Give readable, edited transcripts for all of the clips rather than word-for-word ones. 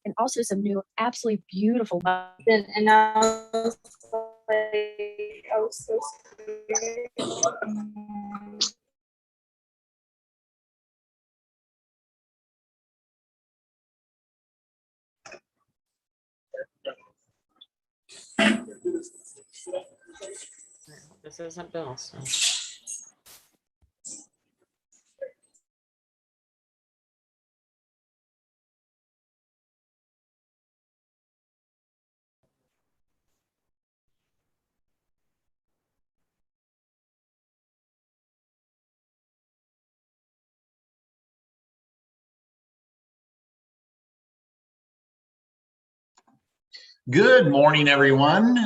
and also some new, absolutely beautiful. And I was like, I was so scared. This isn't Bill, so. Good morning, everyone.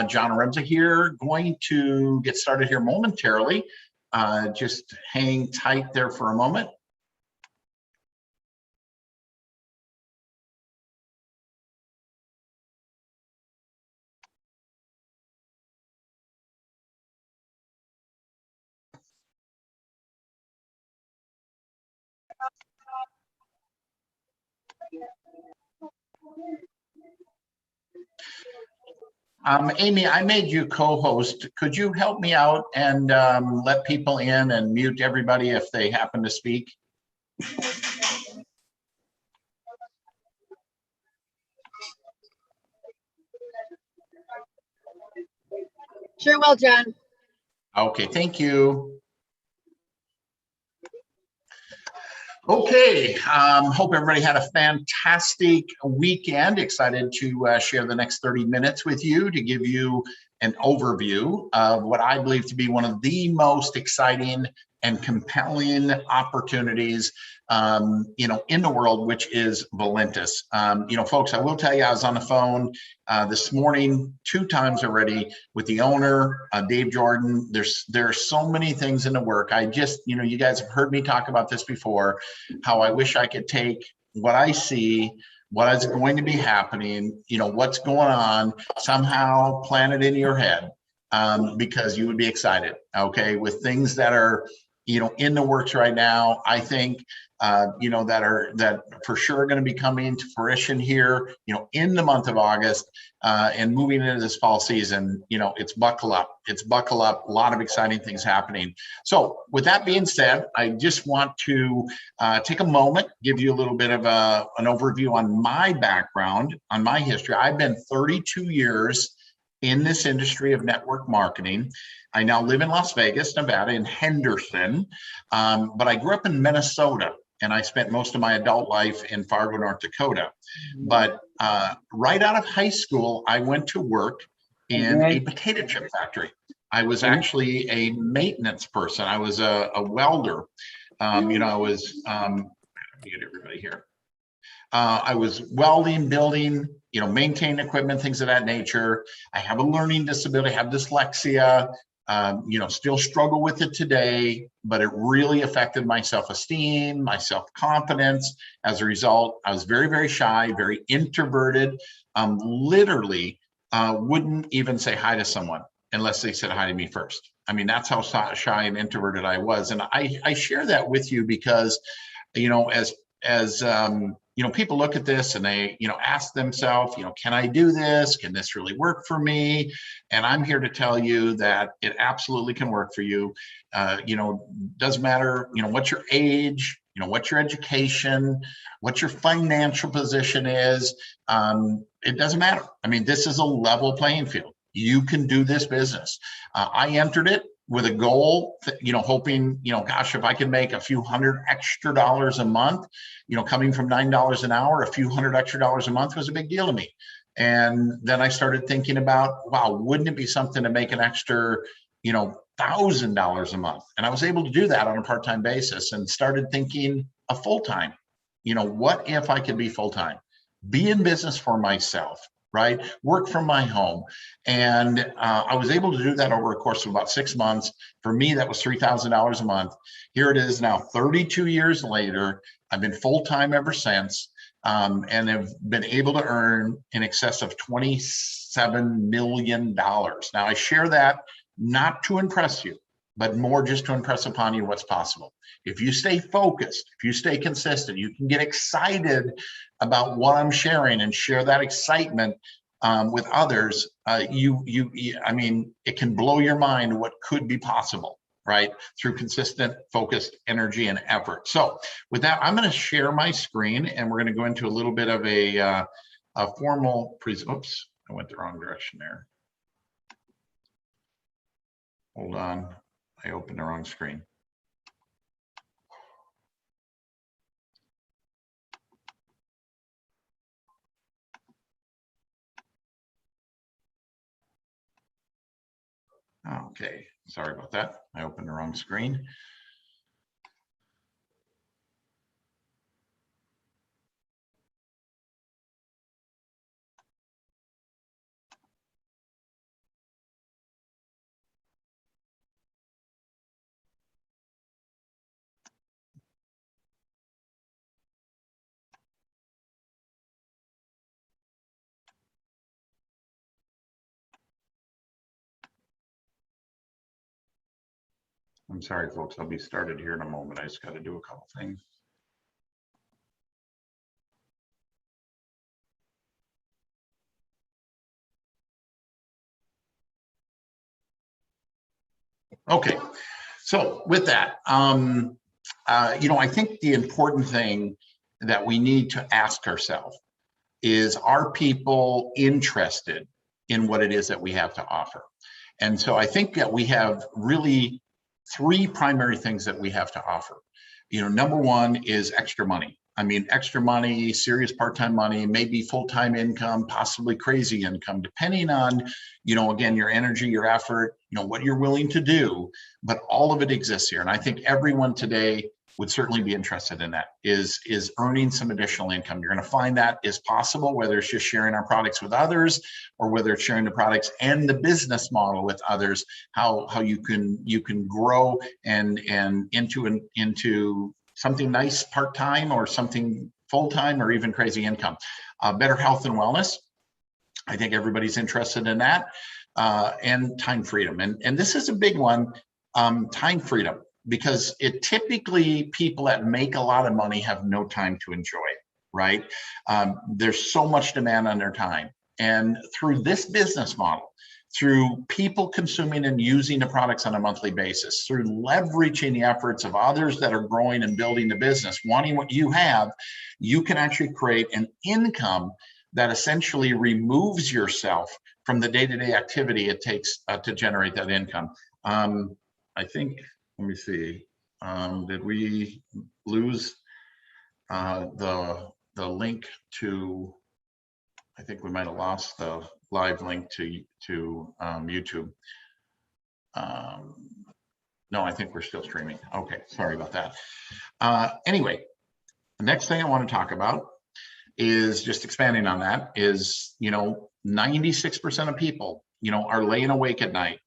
John Haremza here, going to get started here momentarily. Just hang tight there for a moment. Amy, I made you co-host. Could you help me out and let people in and mute everybody if they happen to speak? Sure will, John. Okay, thank you. Okay, hope everybody had a fantastic weekend. Excited to share the next 30 minutes with you to give you an overview of what I believe to be one of the most exciting and compelling opportunities in the world, which is Valentus. Folks, I will tell you, I was on the phone this morning 2 times already with the owner, Dave Jordan. There are so many things in the work. I just, you guys have heard me talk about this before, how I wish I could take what I see, what is going to be happening, what's going on, somehow plant it in your head, because you would be excited, okay, with things that are, in the works right now. I think, that for sure are going to be coming to fruition here, in the month of August, and moving into this fall season. It's buckle up. It's buckle up. A lot of exciting things happening. So with that being said, I just want to take a moment, give you a little bit of an overview on my background, on my history. I've been 32 years in this industry of network marketing. I now live in Las Vegas, Nevada, in Henderson, but I grew up in Minnesota, and I spent most of my adult life in Fargo, North Dakota. But right out of high school, I went to work in a potato chip factory. I was actually a maintenance person. I was a welder. I was, let me get everybody here. I was welding, building, maintaining equipment, things of that nature. I have a learning disability, I have dyslexia, still struggle with it today, but it really affected my self-esteem, my self-confidence. As a result, I was very, very shy, very introverted, literally wouldn't even say hi to someone unless they said hi to me first. I mean, that's how shy and introverted I was. And I share that with you because, as people look at this and they, ask themselves, can I do this? Can this really work for me? And I'm here to tell you that it absolutely can work for you. Doesn't matter, what your age, what your education, what your financial position is. It doesn't matter. I mean, this is a level playing field. You can do this business. I entered it with a goal, hoping, gosh, if I could make a few $100 extra a month, coming from $9 an hour, a few $100 extra a month was a big deal to me. And then I started thinking about, wow, wouldn't it be something to make an extra, $1,000 a month? And I was able to do that on a part-time basis and started thinking of full-time. What if I could be full-time, be in business for myself, right? Work from my home. And I was able to do that over a course of about 6 months. For me, that was $3,000 a month. Here it is now, 32 years later. I've been full-time ever since, and have been able to earn in excess of $27 million. Now, I share that not to impress you. but more just to impress upon you what's possible. If you stay focused, if you stay consistent, you can get excited about what I'm sharing and share that excitement with others. I mean, it can blow your mind what could be possible, right? Through consistent, focused energy and effort. So with that, I'm going to share my screen and we're going to go into a little bit of a formal oops, I went the wrong direction there. Hold on, I opened the wrong screen. Okay, sorry about that. I opened the wrong screen. I'm sorry, folks. I'll be started here in a moment. I just got to do a couple things. Okay, so with that, I think the important thing that we need to ask ourselves is, are people interested in what it is that we have to offer? And so I think that we have really three primary things that we have to offer. Number one is extra money. I mean, extra money, serious part-time money, maybe full-time income, possibly crazy income, depending on, again, your energy, your effort, what you're willing to do, but all of it exists here. And I think everyone today would certainly be interested in that, is earning some additional income. You're going to find that is possible, whether it's just sharing our products with others or whether it's sharing the products and the business model with others, how you can grow and into something nice part-time or something full-time or even crazy income. Better health and wellness. I think everybody's interested in that. And time freedom. And this is a big one, time freedom, because it typically people that make a lot of money have no time to enjoy it, right? There's so much demand on their time. And through this business model, through people consuming and using the products on a monthly basis, through leveraging the efforts of others that are growing and building the business, wanting what you have, you can actually create an income that essentially removes yourself from the day-to-day activity it takes to generate that income. I think, let me see, did we lose the link to, I think we might have lost the live link to YouTube. No, I think we're still streaming. Okay, sorry about that. Anyway, the next thing I want to talk about is just expanding on that is, 96% of people, are laying awake at night,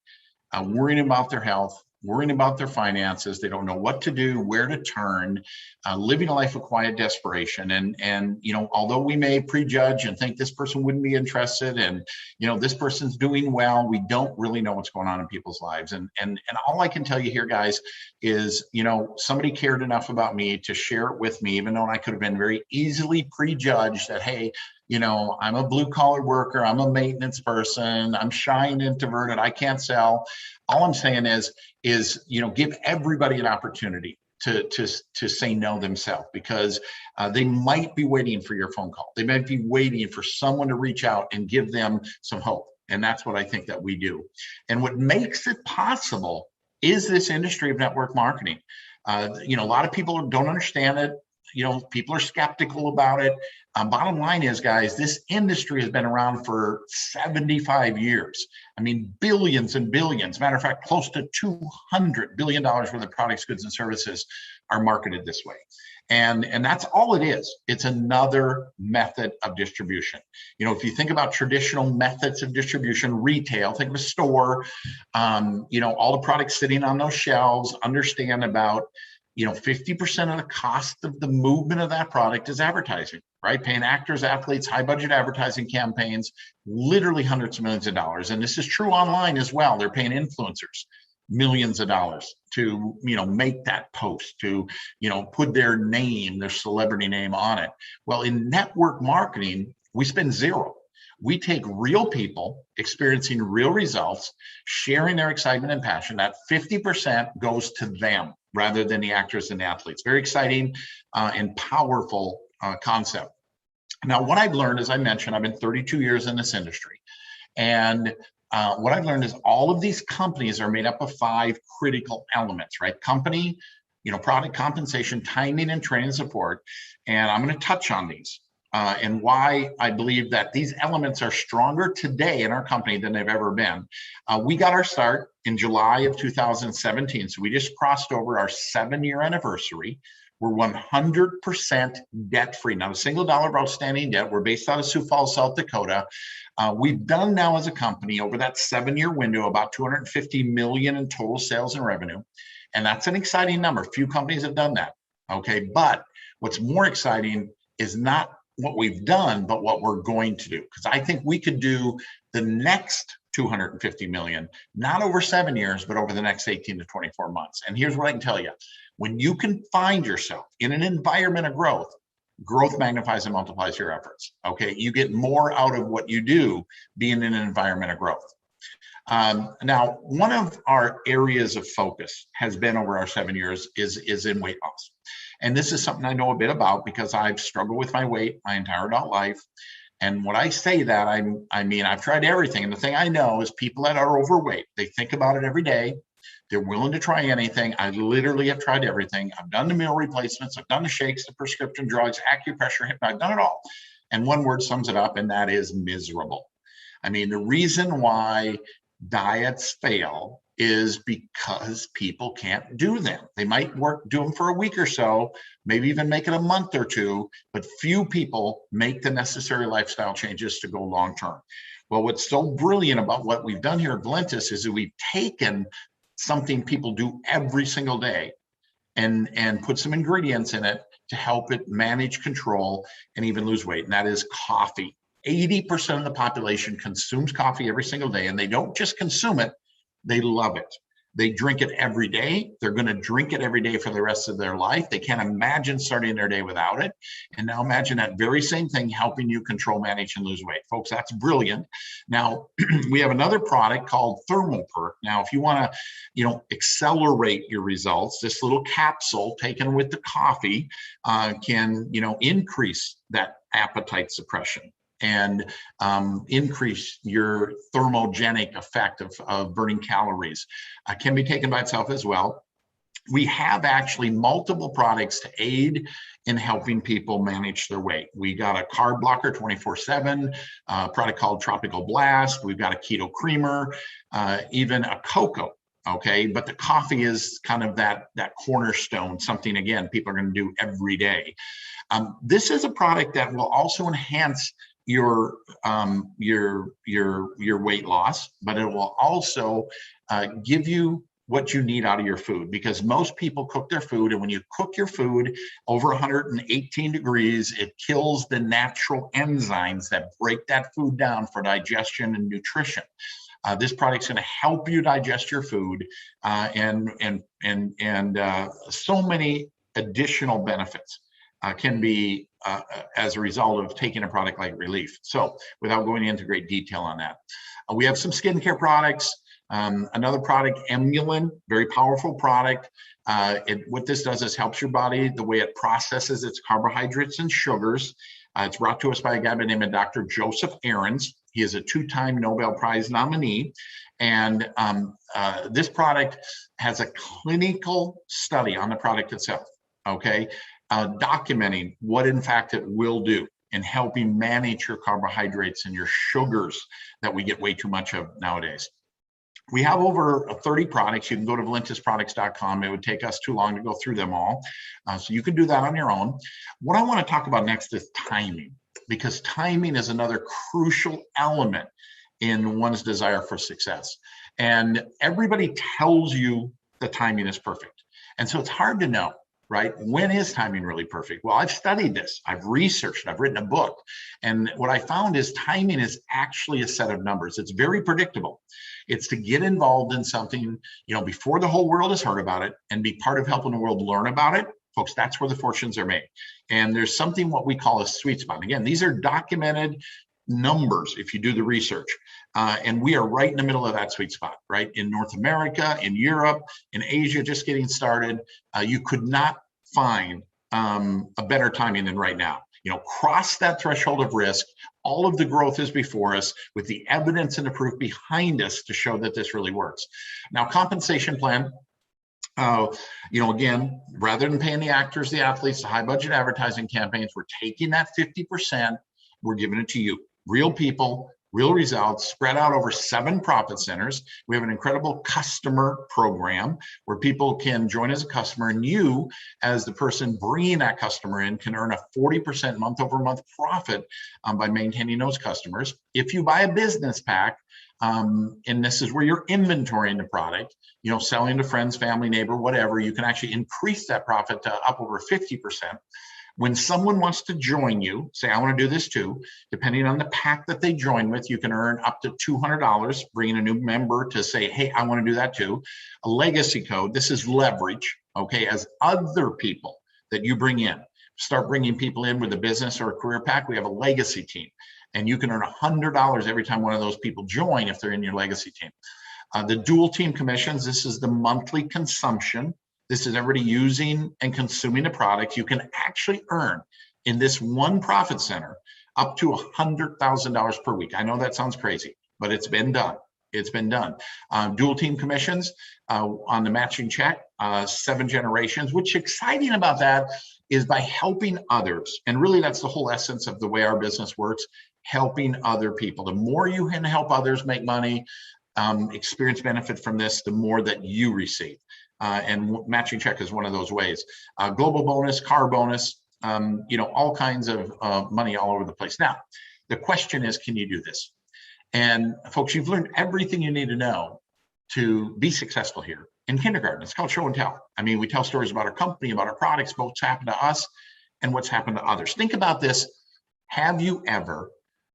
worrying about their health, worrying about their finances. They don't know what to do, where to turn, living a life of quiet desperation. And although we may prejudge and think this person wouldn't be interested and, this person's doing well, we don't really know what's going on in people's lives. And all I can tell you here, guys, is, somebody cared enough about me to share it with me, even though I could have been very easily prejudged that, hey, I'm a blue collar worker, I'm a maintenance person, I'm shy and introverted, I can't sell. All I'm saying is, give everybody an opportunity to say no themselves, because they might be waiting for your phone call. They might be waiting for someone to reach out and give them some hope. And that's what I think that we do. And what makes it possible is this industry of network marketing. A lot of people don't understand it. People are skeptical about it. Bottom line is, guys, this industry has been around for 75 years. I mean, billions and billions. Matter of fact, close to $200 billion worth of products, goods, and services are marketed this way. And that's all it is. It's another method of distribution. If you think about traditional methods of distribution, retail, think of a store, all the products sitting on those shelves, understand about 50% of the cost of the movement of that product is advertising, right? Paying actors, athletes, high budget advertising campaigns, literally hundreds of millions of dollars. And this is true online as well. They're paying influencers. millions of dollars to, make that post, to, put their name, their celebrity name on it. Well, in network marketing, we spend zero. We take real people experiencing real results, sharing their excitement and passion. That 50% goes to them rather than the actors and the athletes. Very exciting and powerful concept. Now, what I've learned, as I mentioned, I've been 32 years in this industry. And what I've learned is all of these companies are made up of 5 critical elements, right? Company, product, compensation, timing, and training support. And I'm going to touch on these and why I believe that these elements are stronger today in our company than they've ever been. We got our start in July of 2017. So we just crossed over our 7-year anniversary. We're 100% debt-free, not a single dollar of outstanding debt. We're based out of Sioux Falls, South Dakota. We've done now as a company over that 7-year window about $250 million in total sales and revenue. And that's an exciting number. Few companies have done that, okay? But what's more exciting is not what we've done, but what we're going to do. Because I think we could do the next $250 million, not over 7 years, but over the next 18 to 24 months. And here's what I can tell you. When you can find yourself in an environment of growth, growth magnifies and multiplies your efforts, okay? You get more out of what you do being in an environment of growth. Now, one of our areas of focus has been over our 7 years is in weight loss. And this is something I know a bit about because I've struggled with my weight my entire adult life. And when I say that, I mean, I've tried everything. And the thing I know is people that are overweight, they think about it every day. They're willing to try anything. I literally have tried everything. I've done the meal replacements. I've done the shakes, the prescription drugs, acupressure, hypnosis. I've done it all. And one word sums it up, and that is miserable. I mean, the reason why diets fail is because people can't do them. They might do them for a week or so, maybe even make it a month or two, but few people make the necessary lifestyle changes to go long term. Well, what's so brilliant about what we've done here at Valentus is that we've taken something people do every single day and put some ingredients in it to help it manage, control, and even lose weight. And that is coffee. 80% of the population consumes coffee every single day, and they don't just consume it, they love it. They drink it every day. They're going to drink it every day for the rest of their life. They can't imagine starting their day without it. And now imagine that very same thing helping you control, manage, and lose weight. Folks, that's brilliant. Now, we have another product called Thermal Perk. Now, if you want to, accelerate your results, this little capsule taken with the coffee can, increase that appetite suppression and increase your thermogenic effect of burning calories. Can be taken by itself as well. We have actually multiple products to aid in helping people manage their weight. We got a carb blocker 24/7, a product called Tropical Blast. We've got a keto creamer, even a cocoa. Okay, but the coffee is kind of that cornerstone, something again people are going to do every day. This is a product that will also enhance your weight loss, but it will also give you what you need out of your food, because most people cook their food, and when you cook your food over 118 degrees, it kills the natural enzymes that break that food down for digestion and nutrition. This product's going to help you digest your food, and so many additional benefits can be as a result of taking a product like Relief. So without going into great detail on that, we have some skincare products. Another product, Emulin, very powerful product. What this does is helps your body, the way it processes its carbohydrates and sugars. It's brought to us by a guy by the name of Dr. Joseph Ahrens. He is a 2-time Nobel Prize nominee. And this product has a clinical study on the product itself, okay? Documenting what in fact it will do in helping manage your carbohydrates and your sugars that we get way too much of nowadays. We have over 30 products. You can go to valentusproducts.com. It would take us too long to go through them all. So you can do that on your own. What I want to talk about next is timing, because timing is another crucial element in one's desire for success. And everybody tells you the timing is perfect. And so it's hard to know. right? When is timing really perfect? Well, I've studied this, I've researched, I've written a book. And what I found is timing is actually a set of numbers. It's very predictable. It's to get involved in something, before the whole world has heard about it and be part of helping the world learn about it. Folks, that's where the fortunes are made. And there's something what we call a sweet spot. Again, these are documented numbers if you do the research. And we are right in the middle of that sweet spot, right? In North America, in Europe, in Asia, just getting started. You could not find a better timing than right now. Cross that threshold of risk. All of the growth is before us with the evidence and the proof behind us to show that this really works. Now, compensation plan. Again, rather than paying the actors, the athletes, the high budget advertising campaigns, we're taking that 50%, we're giving it to you. Real people, real results, spread out over 7 profit centers. We have an incredible customer program where people can join as a customer, and you, as the person bringing that customer in, can earn a 40% month over month profit by maintaining those customers. If you buy a business pack, and this is where you're inventorying the product, selling to friends, family, neighbor, whatever, you can actually increase that profit to up over 50%. When someone wants to join you, say, I want to do this too, depending on the pack that they join with, you can earn up to $200, bringing a new member to say, hey, I want to do that too. A legacy code, this is leverage, okay, as other people that you bring in. Start bringing people in with a business or a career pack, we have a legacy team. And you can earn $100 every time one of those people join if they're in your legacy team. The dual team commissions, this is the monthly consumption. This is everybody using and consuming the product. You can actually earn in this one profit center up to $100,000 per week. I know that sounds crazy, but it's been done. It's been done. Dual team commissions on the matching check, 7 generations. What's exciting about that is by helping others. And really that's the whole essence of the way our business works, helping other people. The more you can help others make money, experience benefit from this, the more that you receive. And matching check is one of those ways. Global bonus, car bonus, all kinds of money all over the place. Now, the question is, can you do this? And folks, you've learned everything you need to know to be successful here in kindergarten. It's called show and tell. I mean, we tell stories about our company, about our products, both what's happened to us and what's happened to others. Think about this. Have you ever,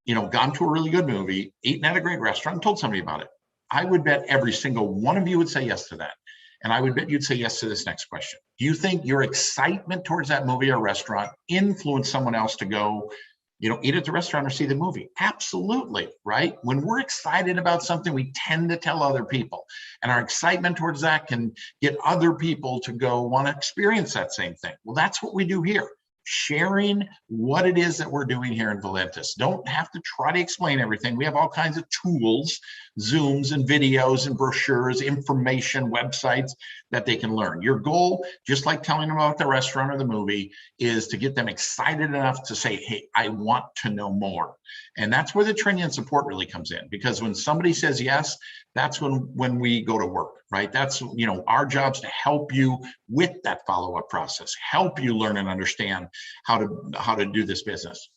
gone to a really good movie, eaten at a great restaurant, and told somebody about it? I would bet every single one of you would say yes to that. And I would bet you'd say yes to this next question. Do you think your excitement towards that movie or restaurant influenced someone else to go, eat at the restaurant or see the movie? Absolutely, right? When we're excited about something, we tend to tell other people. And our excitement towards that can get other people to go want to experience that same thing. Well, that's what we do here. Sharing what it is that we're doing here in Valentus. Don't have to try to explain everything. We have all kinds of tools, Zooms and videos and brochures, information, websites that they can learn. Your goal, just like telling them about the restaurant or the movie, is to get them excited enough to say, hey, I want to know more. And that's where the training and support really comes in, because when somebody says yes, that's when we go to work, right? That's, our job's to help you with that follow-up process, help you learn and understand how to do this business.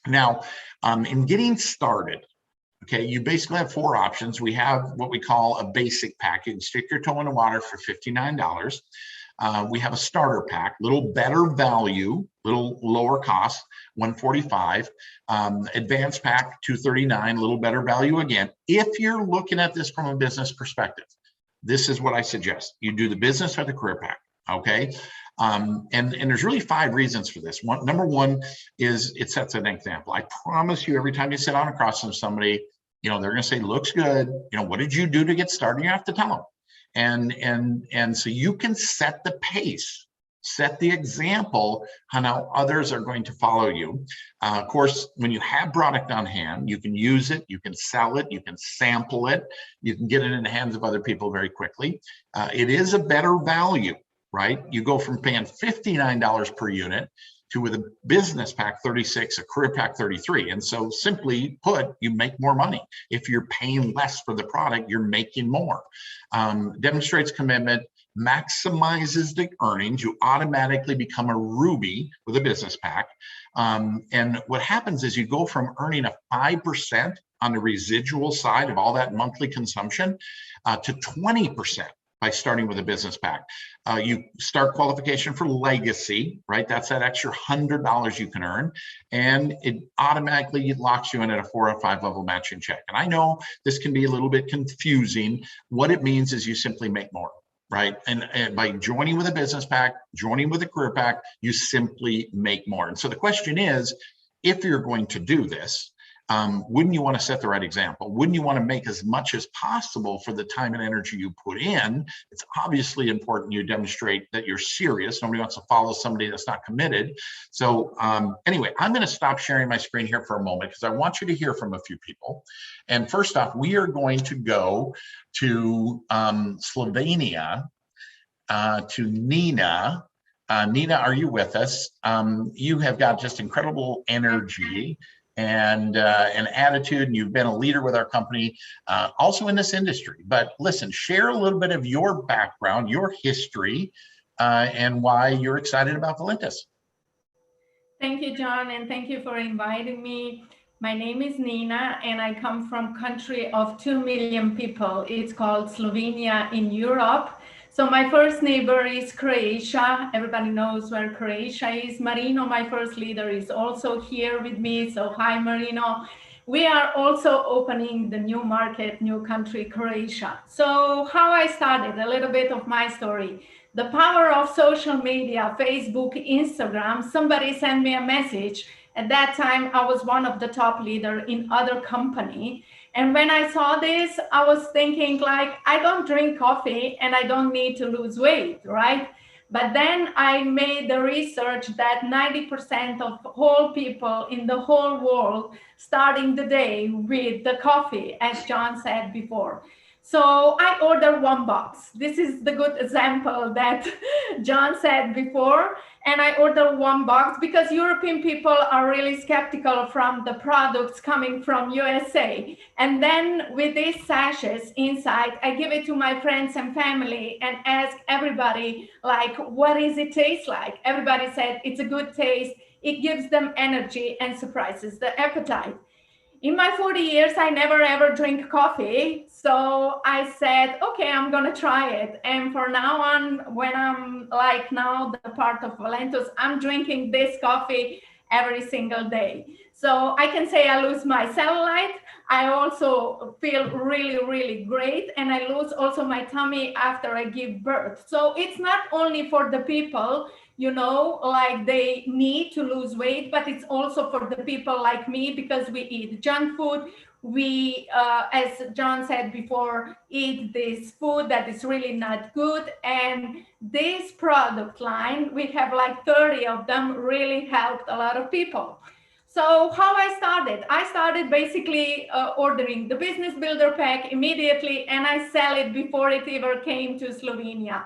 Now, in getting started, okay, you basically have 4 options. We have what we call a basic pack. You can stick your toe in the water for $59. We have a starter pack, little better value, little lower cost, $145. Advanced pack, $239, little better value again. If you're looking at this from a business perspective, this is what I suggest. You do the business or the career pack, okay? And there's really 5 reasons for this. Number one is it sets an example. I promise you, every time you sit down across from somebody, they're going to say, looks good. What did you do to get started? You have to tell them. And so you can set the pace, set the example on how others are going to follow you. Of course, when you have product on hand, you can use it, you can sell it, you can sample it, you can get it in the hands of other people very quickly. It is a better value, right? You go from paying $59 per unit to, with a business pack, 36, a career pack, 33. And so simply put, you make more money. If you're paying less for the product, you're making more. Demonstrates commitment, maximizes the earnings. You automatically become a Ruby with a business pack. And what happens is you go from earning a 5% on the residual side of all that monthly consumption to 20%. by starting with a business pack. You start qualification for legacy, right? That's that extra $100 you can earn, and it automatically locks you in at a 4 or 5 level matching check. And I know this can be a little bit confusing. What it means is you simply make more, right? And by joining with a business pack, joining with a career pack, you simply make more. And so the question is, if you're going to do this, wouldn't you want to set the right example? Wouldn't you want to make as much as possible for the time and energy you put in? It's obviously important you demonstrate that you're serious. Nobody wants to follow somebody that's not committed. So anyway, I'm going to stop sharing my screen here for a moment because I want you to hear from a few people. And first off, we are going to go to Slovenia, to Nina. Nina, are you with us? You have got just incredible energy and an attitude, and you've been a leader with our company, also in this industry. But listen, share a little bit of your background, your history, and why you're excited about Valentus. Thank you, John, and thank you for inviting me. My name is Nina, and I come from a country of 2 million people. It's called Slovenia in Europe. So my first neighbor is Croatia. Everybody knows where Croatia is. Marino, my first leader, is also here with me. So hi, Marino. We are also opening the new market, new country, Croatia. So how I started, a little bit of my story. The power of social media, Facebook, Instagram, somebody sent me a message. At that time, I was one of the top leaders in other company. And when I saw this, I was thinking like, I don't drink coffee and I don't need to lose weight, right? But then I made the research that 90% of whole people in the whole world starting the day with the coffee, as John said before. So I ordered 1 box. This is the good example that John said before. And I ordered 1 box because European people are really skeptical from the products coming from USA. And then with these sachets inside, I give it to my friends and family and ask everybody, like, what does it taste like? Everybody said it's a good taste. It gives them energy and suppresses the appetite. In my 40 years, I never ever drink coffee. So I said, okay, I'm going to try it. And from now on, when I'm like now the part of Valentus, I'm drinking this coffee every single day. So I can say I lose my cellulite. I also feel really, really great. And I lose also my tummy after I give birth. So it's not only for the people, you know, like they need to lose weight, but it's also for the people like me because we eat junk food. We, as John said before, eat this food that is really not good. And this product line, we have like 30 of them, really helped a lot of people. So how I started basically ordering the business builder pack immediately, and I sell it before it ever came to Slovenia.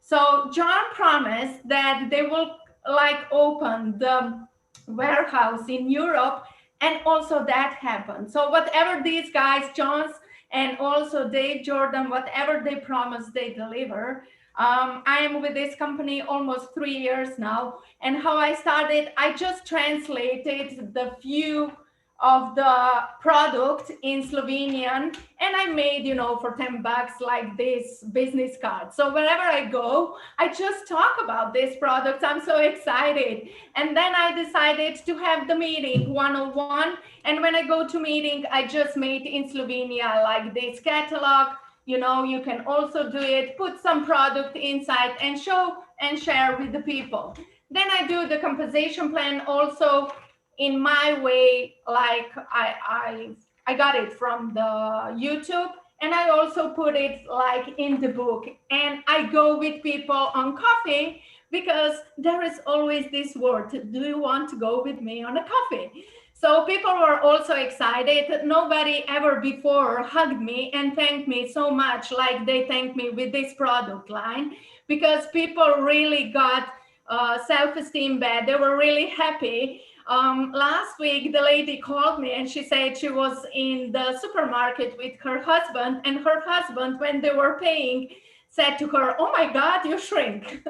So John promised that they will like open the warehouse in Europe, and also that happened. So whatever these guys, John's and also Dave Jordan, whatever they promise, they deliver. I am with this company almost 3 years now. And how I started, I just translated the few of the product in Slovenian, and I made, you know, for $10 like this business card. So wherever I go, I just talk about this product. I'm so excited. And then I decided to have the meeting 101. And when I go to meeting, I just made in Slovenia like this catalog. You know, you can also do it, put some product inside and show and share with the people. Then I do the compensation plan also in my way, like I got it from the YouTube, and I also put it like in the book. And I go with people on coffee because there is always this word, do you want to go with me on a coffee? So people were also excited. Nobody ever before hugged me and thanked me so much like they thanked me with this product line, because people really got self-esteem back. They were really happy. Last week, the lady called me and she said she was in the supermarket with her husband, and her husband, when they were paying, said to her, oh my God, you shrink.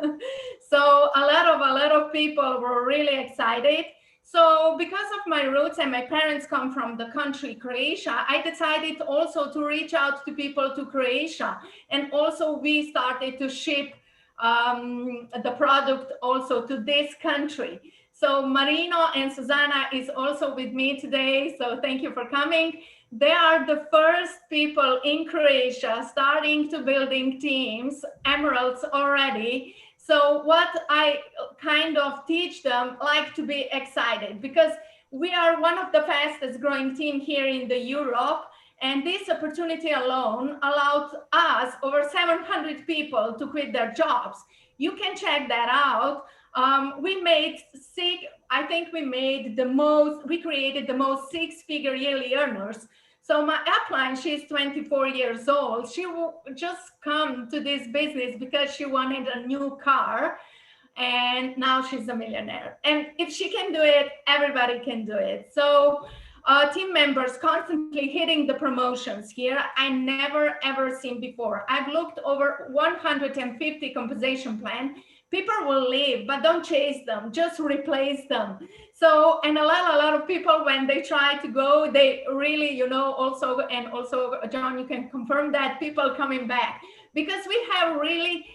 So a lot of people were really excited. So because of my roots and my parents come from the country Croatia, I decided also to reach out to people to Croatia. And also we started to ship the product also to this country. So Marino and Susanna is also with me today. So thank you for coming. They are the first people in Croatia starting to building teams, emeralds already. So what I kind of teach them, like to be excited, because we are one of the fastest growing team here in the Europe. And this opportunity alone allowed us, over 700 people, to quit their jobs. You can check that out. We created the most six-figure yearly earners. So my upline, she's 24 years old. She will just come to this business because she wanted a new car. And now she's a millionaire. And if she can do it, everybody can do it. So team members constantly hitting the promotions here. I never, ever seen before. I've looked over 150 compensation plan. People will leave, but don't chase them, just replace them. So, and a lot of people, when they try to go, they really, also John, you can confirm that, people coming back, because we have really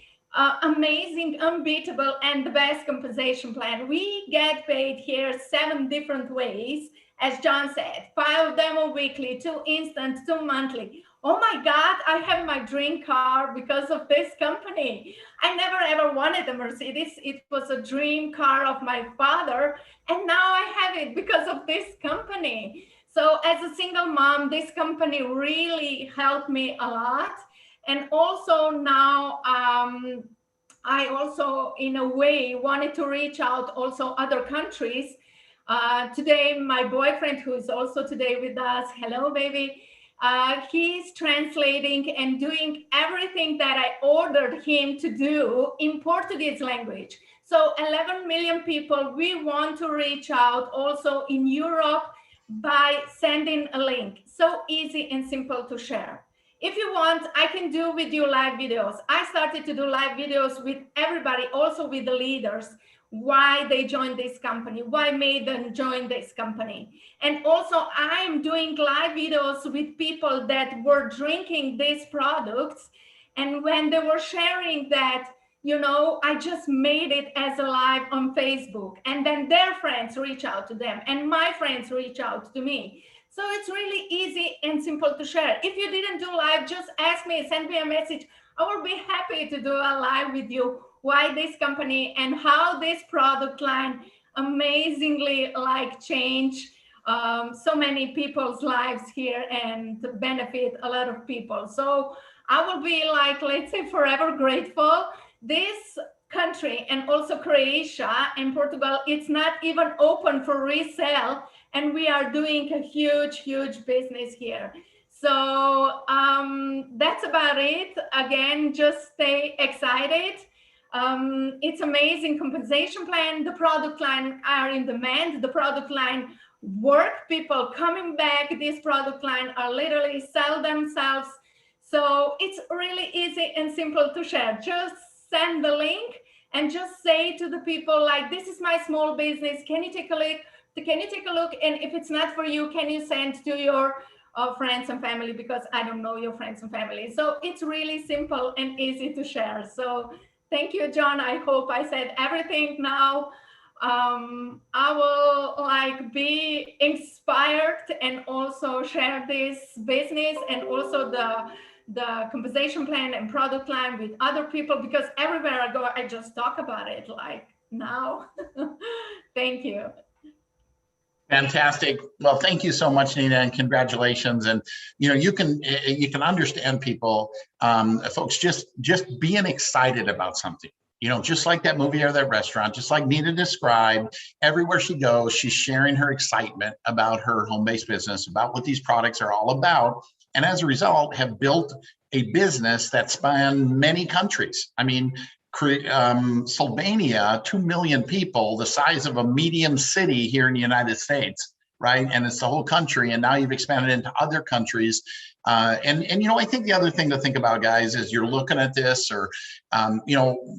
amazing, unbeatable, and the best compensation plan. We get paid here 7 different ways, as John said, 5 demo weekly, 2 instant, 2 monthly. Oh my God, I have my dream car because of this company. I never ever wanted a Mercedes. It was a dream car of my father. And now I have it because of this company. So as a single mom, this company really helped me a lot. And also now, I also, in a way, wanted to reach out also other countries. Today, my boyfriend, who is also today with us, hello, baby, he's translating and doing everything that I ordered him to do in Portuguese language. So 11 million people, we want to reach out also in Europe by sending a link. So easy and simple to share. If you want, I can do with you live videos. I started to do live videos with everybody, also with the leaders, why they joined this company, why made them join this company. And also I'm doing live videos with people that were drinking these products. And when they were sharing that, I just made it as a live on Facebook, and then their friends reach out to them and my friends reach out to me. So it's really easy and simple to share. If you didn't do live, just ask me, send me a message. I will be happy to do a live with you, why this company and how this product line amazingly change so many people's lives here and benefit a lot of people. So I will be let's say, forever grateful. This country and also Croatia and Portugal, it's not even open for resale. And we are doing a huge, huge business here. So that's about it. Again, just stay excited. It's amazing compensation plan. The product line are in demand. The product line work. People coming back. This product line are literally sell themselves. So it's really easy and simple to share. Just send the link and just say to the people this is my small business. Can you take a look? Can you take a look? And if it's not for you, can you send to your friends and family, because I don't know your friends and family. So it's really simple and easy to share. So thank you, John. I hope I said everything now. I will be inspired and also share this business and also the compensation plan and product line with other people, because everywhere I go, I just talk about it now. Thank you. Fantastic. Well, thank you so much, Nina, and congratulations. And you can understand people, folks, just being excited about something. Just like that movie or that restaurant, just like Nina described, everywhere she goes, she's sharing her excitement about her home-based business, about what these products are all about, and as a result, have built a business that spanned many countries. I mean, Slovenia, 2 million people, the size of a medium city here in the United States, right? And it's the whole country. And now you've expanded into other countries. And I think the other thing to think about, guys, is you're looking at this, or,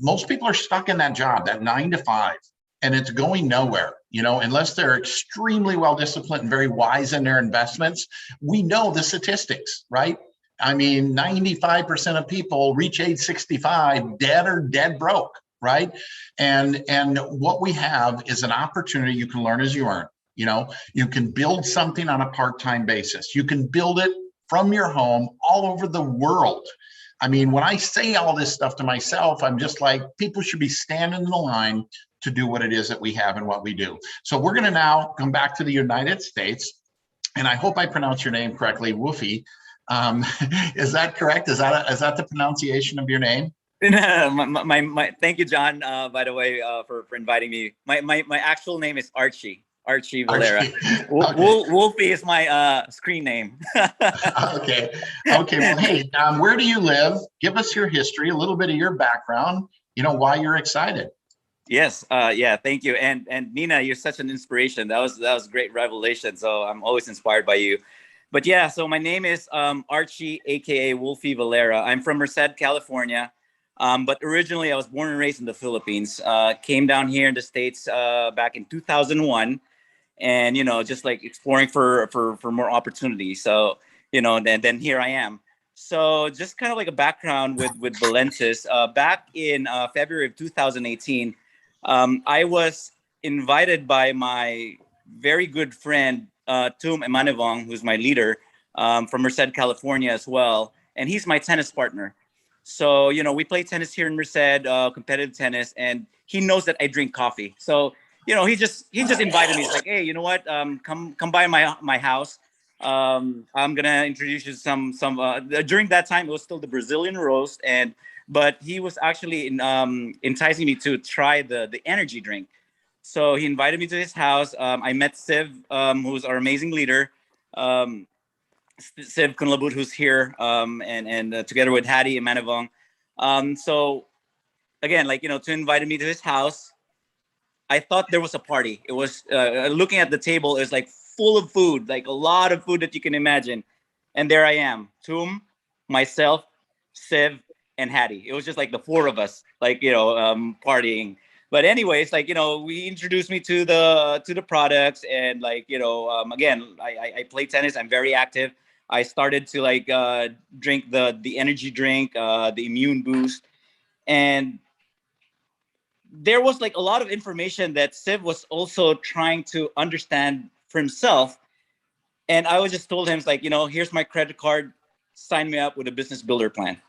most people are stuck in that job, that 9 to 5, and it's going nowhere. unless they're extremely well disciplined and very wise in their investments. We know the statistics, right? I mean, 95% of people reach age 65 dead or dead broke, right? And what we have is an opportunity. You can learn as you earn. You can build something on a part-time basis. You can build it from your home all over the world. I mean, when I say all this stuff to myself, I'm just like, people should be standing in the line to do what it is that we have and what we do. So we're going to now come back to the United States, and I hope I pronounce your name correctly, Wolfie. Is that correct? Is that the pronunciation of your name? Thank you, John. By the way, for inviting me. My actual name is Archie Valera. Okay. Wolfie is my screen name. Okay. Well, hey, where do you live? Give us your history, a little bit of your background. Why you're excited. Yes. Yeah. Thank you. And Nina, you're such an inspiration. That was great revelation. So I'm always inspired by you. But yeah, so my name is Archie, aka Wolfie Valera. I'm from Merced, California. But originally I was born and raised in the Philippines. Came down here in the States back in 2001. And, just like exploring for more opportunities. So, then here I am. So just kind of like a background with Valentus. Back in February of 2018, I was invited by my very good friend, Tum Emanevong, who's my leader from Merced, California as well. And he's my tennis partner. So, we play tennis here in Merced, competitive tennis, and he knows that I drink coffee. So, he just invited me. He's like, hey, you know what? Come by my house. I'm gonna introduce you to some. During that time, it was still the Brazilian roast, but he was actually enticing me to try the energy drink. So he invited me to his house. I met Siv, who's our amazing leader. Siv Kunlabut, who's here, and together with Hattie and Manavong. So again, to invite me to his house. I thought there was a party. It was looking at the table, it was like full of food, like a lot of food that you can imagine. And there I am, Tum, myself, Siv, and Hattie. It was just like the four of us, partying. But anyways, we introduced me to the products, and again, I play tennis. I'm very active. I started to drink the energy drink, the immune boost, and there was a lot of information that Siv was also trying to understand for himself. And I was just told him, here's my credit card, sign me up with a business builder plan,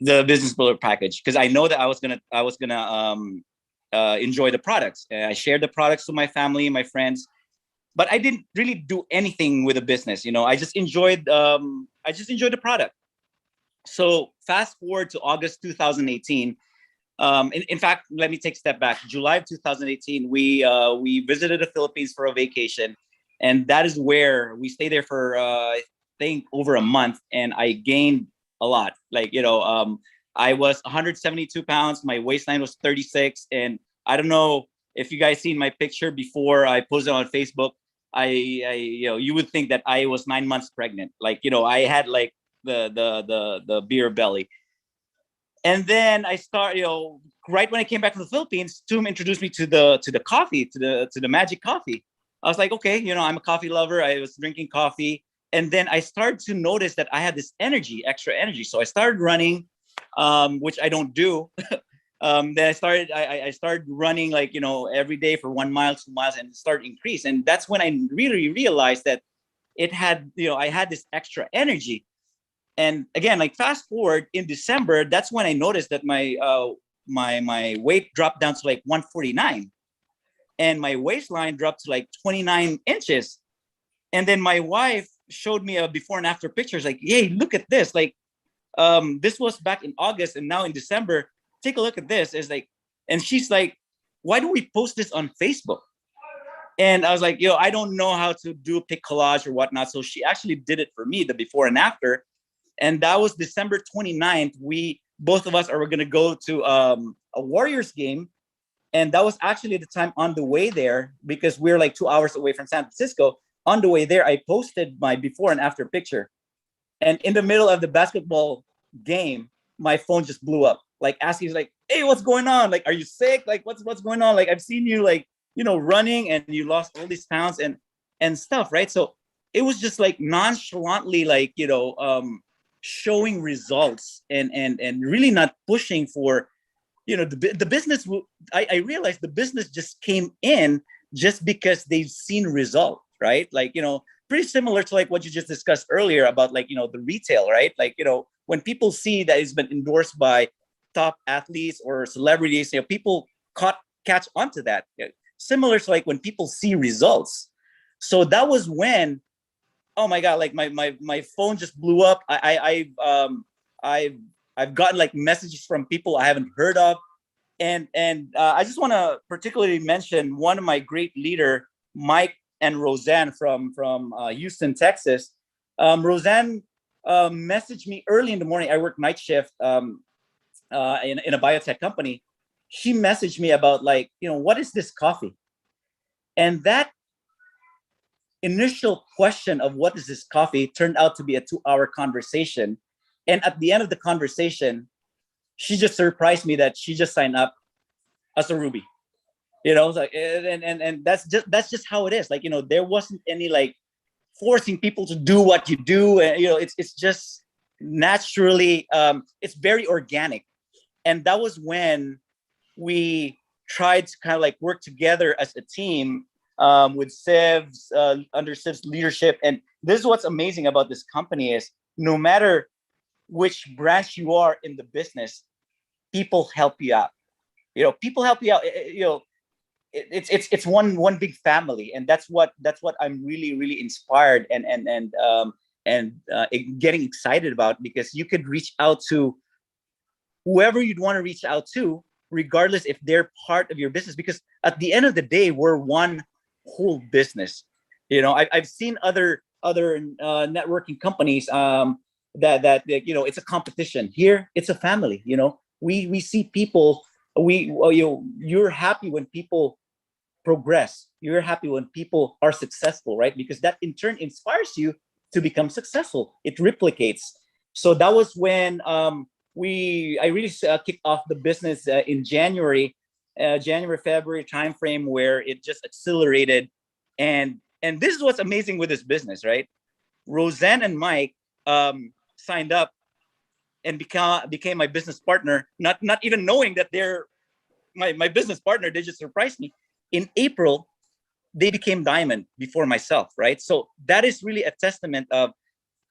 the business builder package. Cause I know that I was gonna enjoy the products. I shared the products with my family, my friends, but I didn't really do anything with the business. I just enjoyed the product. So fast forward to August 2018. In fact, let me take a step back. July of 2018, we visited the Philippines for a vacation, and that is where we stayed there for I think over a month, and I gained a lot. I was 172 pounds, my waistline was 36, and I don't know if you guys seen my picture before I posted on Facebook. You would think that I was 9 months pregnant. I had the beer belly. And then I start, right when I came back from the Philippines, Tum introduced me to the coffee, to the magic coffee. I was like, okay, I'm a coffee lover. I was drinking coffee. And then I started to notice that I had this extra energy. So I started running, which I don't do. Then I started running every day for 1 mile, 2 miles, and it started to increase. And that's when I really realized that I had this extra energy. And again, fast forward in December, that's when I noticed that my weight dropped down to 149, and my waistline dropped to 29 inches. And then my wife showed me a before and after pictures. Hey, look at this! This was back in August, and now in December, take a look at this. And she's like, why don't we post this on Facebook? And I was like, I don't know how to do a pic collage or whatnot. So she actually did it for me, the before and after. And that was December 29th. Both of us are going to go to a Warriors game. And that was actually the time on the way there, because we're 2 hours away from San Francisco. On the way there, I posted my before and after picture. And in the middle of the basketball game, my phone just blew up. Asking, hey, what's going on? Are you sick? What's going on? I've seen you running and you lost all these pounds and stuff, right? So it was just like nonchalantly, like, showing results and really not pushing for, the business. I realized the business just came in just because they've seen result, right? Like, pretty similar to like what you just discussed earlier about like, the retail, right? Like, when people see that it's been endorsed by top athletes or celebrities, people catch onto that. Similar to like when people see results. So that was when, oh my God, like my phone just blew up. I've gotten like messages from people I haven't heard of. And I just want to particularly mention one of my great leader, Mike and Roseanne from Houston, Texas. Roseanne messaged me early in the morning. I work night shift in a biotech company. She messaged me about like, what is this coffee? And that initial question of what is this coffee turned out to be a 2-hour conversation. And at the end of the conversation, she just surprised me that she just signed up as a Ruby. Like, and that's just how it is. Like, there wasn't any like forcing people to do what you do. And, it's just naturally, it's very organic. And that was when we tried to kind of like work together as a team with Siv's, under Siv's leadership. And this is what's amazing about this company is no matter which branch you are in the business, people help you out. People help you out. It's one big family, and that's what I'm really inspired and getting excited about, because you could reach out to whoever you'd want to reach out to, regardless if they're part of your business, because at the end of the day, we're one whole business. I've seen other networking companies that it's a competition. Here it's a family. We see people. You're happy when people progress. You're happy when people are successful, right? Because that in turn inspires you to become successful. It replicates. So that was when I really kicked off the business in January, February timeframe, where it just accelerated. And this is what's amazing with this business, right? Roseanne and Mike signed up and became my business partner, not even knowing that they're my business partner. They just surprised me. In April, they became diamond before myself, right? So that is really a testament of,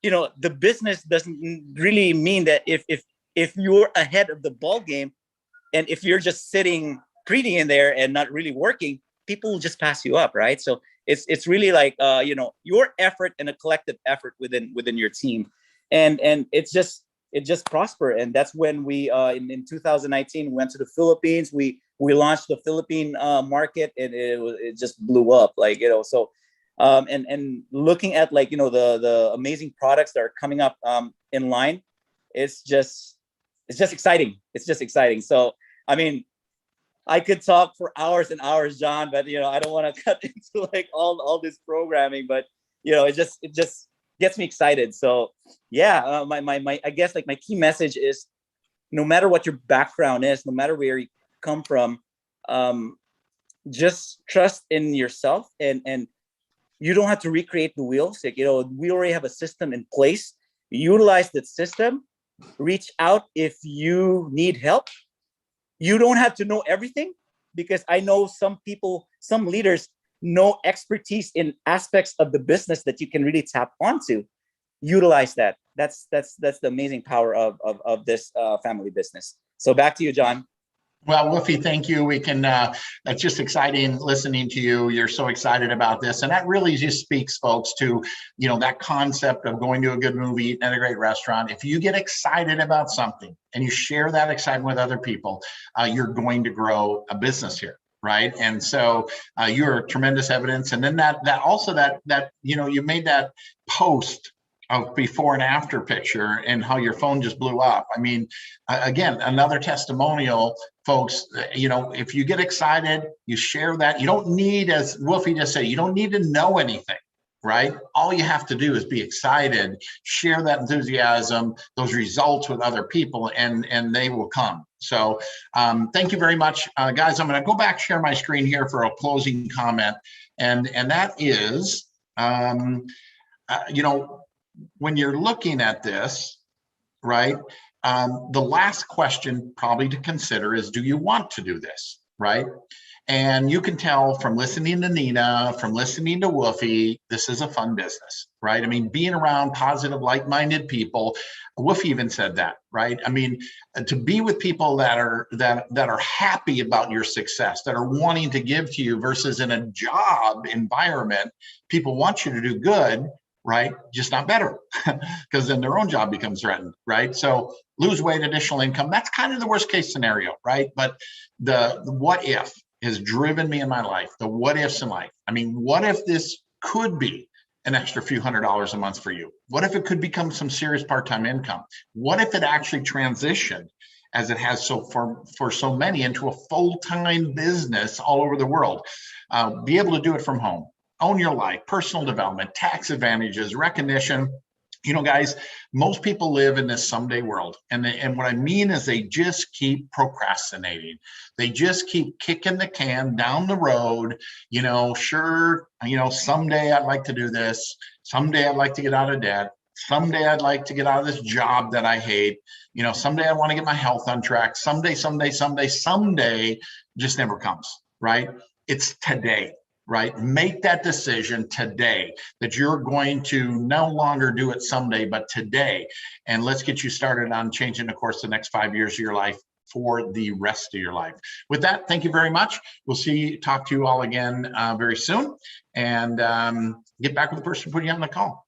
the business doesn't really mean that if you're ahead of the ball game, and if you're just sitting pretty in there and not really working, people will just pass you up, right? So it's really like your effort and a collective effort within your team, and it just prospered. And that's when we in 2019 went to the Philippines. We launched the Philippine market, and it just blew up, like, so and looking at like the amazing products that are coming up in line, it's just exciting. It's just exciting. So I mean, I could talk for hours and hours, John, but I don't want to cut into like all this programming, but it just gets me excited. So yeah, my I guess like my key message is, no matter what your background is, no matter where you come from, just trust in yourself, and you don't have to recreate the wheels. Like, we already have a system in place. Utilize that system. Reach out if you need help. You don't have to know everything, because I know some people, some leaders know expertise in aspects of the business that you can really tap onto. Utilize that. That's the amazing power of this family business. So back to you, John. Well, Wolfie, thank you. We can, that's just exciting listening to you. You're so excited about this. And that really just speaks, folks, to, that concept of going to a good movie, eating at a great restaurant. If you get excited about something and you share that excitement with other people, you're going to grow a business here. Right. And so you're tremendous evidence. And then that you made that post of before and after picture and how your phone just blew up. I mean, again, another testimonial, folks. If you get excited, you share that. You don't need, as Wolfie just said, you don't need to know anything, right? All you have to do is be excited, share that enthusiasm, those results with other people, and they will come. So thank you very much, guys. I'm going to go back, share my screen here for a closing comment, and that is, you know, when you're looking at this, right? The last question probably to consider is, do you want to do this, right? And you can tell from listening to Nina, from listening to Wolfie, this is a fun business, right? I mean, being around positive, like-minded people, Wolfie even said that, right? I mean, to be with people that are happy about your success, that are wanting to give to you, versus in a job environment, people want you to do good, right? Just not better, because then their own job becomes threatened, right? So lose weight, additional income, that's kind of the worst case scenario, right? But the what if has driven me in my life, the what ifs in life. I mean, what if this could be an extra few $100s a month for you? What if it could become some serious part-time income? What if it actually transitioned, as it has so for so many, into a full-time business all over the world? Be able to do it from home, own your life, personal development, tax advantages, recognition. You know, guys, most people live in this someday world. And what I mean is they just keep procrastinating. They just keep kicking the can down the road. You know, sure, you know, someday I'd like to do this. Someday I'd like to get out of debt. Someday I'd like to get out of this job that I hate. You know, someday I want to get my health on track. Someday just never comes, right? It's today. Right? Make that decision today that you're going to no longer do it someday, but today. And let's get you started on changing the course the next 5 years of your life for the rest of your life. With that, thank you very much. We'll talk to you all again very soon, and get back with the person putting you on the call.